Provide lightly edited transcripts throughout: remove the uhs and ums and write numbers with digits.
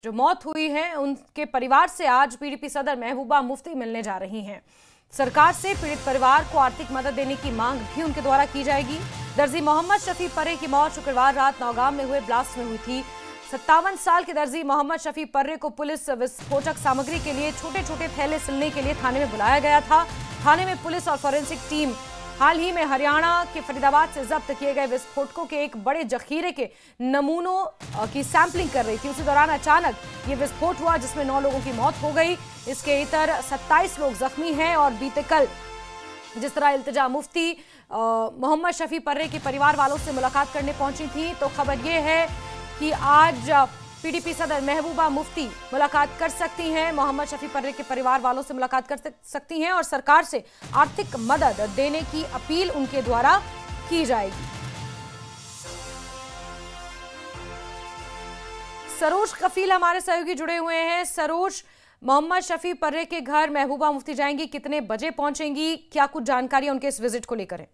जो मौत हुई है उनके परिवार से आज पीडीपी सदर महबूबा मुफ्ती मिलने जा रही हैं। सरकार से पीड़ित परिवार को आर्थिक मदद देने की मांग भी उनके द्वारा की जाएगी। दर्जी मोहम्मद शफी पर्रे की मौत शुक्रवार रात नौगाम में हुए ब्लास्ट में हुई थी। 57 साल के दर्जी मोहम्मद शफी पर्रे को पुलिस विस्फोटक सामग्री के लिए छोटे छोटे थैले सिलने के लिए थाने में बुलाया गया था। थाने में पुलिस और फॉरेंसिक टीम हाल ही में हरियाणा के फरीदाबाद से जब्त किए गए विस्फोटकों के एक बड़े जखीरे के नमूनों की सैंपलिंग कर रही थी। उसी दौरान अचानक ये विस्फोट हुआ जिसमें 9 लोगों की मौत हो गई। इसके इतर 27 लोग जख्मी हैं और बीते कल जिस तरह इल्तिजा मुफ्ती मोहम्मद शफी पर्रे के परिवार वालों से मुलाकात करने पहुंची थी, तो खबर ये है कि आज पीडीपी सदर महबूबा मुफ्ती मुलाकात कर सकती हैं, मोहम्मद शफी पर्रे के परिवार वालों से मुलाकात कर सकती हैं और सरकार से आर्थिक मदद देने की अपील उनके द्वारा की जाएगी। सरोज कफील हमारे सहयोगी जुड़े हुए हैं। सरोज, मोहम्मद शफी पर्रे के घर महबूबा मुफ्ती जाएंगी, कितने बजे पहुंचेंगी, क्या कुछ जानकारी उनके इस विजिट को लेकर है?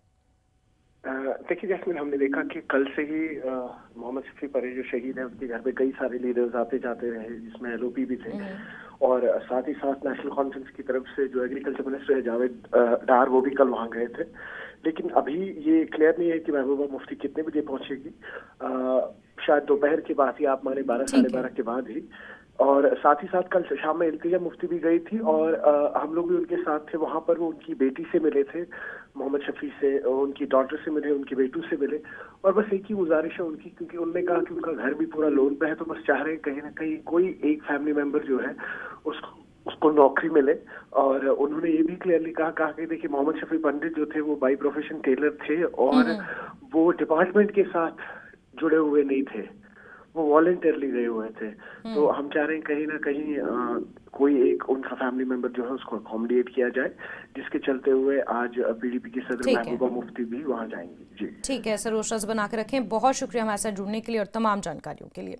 देखिए जैस्मिन, हमने देखा कि कल से ही मोहम्मद शफी पर्रे जो शहीद है उनके घर पे कई सारे लीडर्स आते जाते रहे, जिसमें एलओपी भी थे और साथ ही साथ नेशनल कॉन्फ्रेंस की तरफ से जो एग्रीकल्चर मिनिस्टर है जावेद डार, वो भी कल वहां गए थे। लेकिन अभी ये क्लियर नहीं है कि महबूबा मुफ्ती कितने बजे पहुंचेगी। शायद दोपहर के बाद ही, आप माने 12 साढ़े 12 के बाद ही। और साथ ही साथ कल शाम में इल्तिजा मुफ्ती भी गई थी और हम लोग भी उनके साथ थे वहां पर। वो उनकी बेटी से मिले थे, मोहम्मद शफी से, उनकी डॉटर से मिले, उनके बेटू से मिले और बस एक ही गुजारिश है उनकी, क्योंकि उन्होंने कहा कि उनका घर भी पूरा लोन पे है, तो बस चाह रहे हैं कहीं ना कहीं कोई एक फैमिली मेंबर जो है उसको नौकरी मिले। और उन्होंने ये भी क्लियरली कहा कि देखिए मोहम्मद शफी पंडित जो थे वो बाई प्रोफेशन टेलर थे और वो डिपार्टमेंट के साथ जुड़े हुए नहीं थे, वो वॉलंटियरली गए हुए थे। तो हम चाह रहे हैं कहीं ना कहीं कोई एक उनका फैमिली मेंबर जो है उसको अकोमोडेट किया जाए, जिसके चलते हुए आज पीडीपी की सदर महबूबा मुफ्ती भी वहां जाएंगी। जी ठीक है सरोज, बनाकर रखें। बहुत शुक्रिया हमारे साथ जुड़ने के लिए और तमाम जानकारियों के लिए।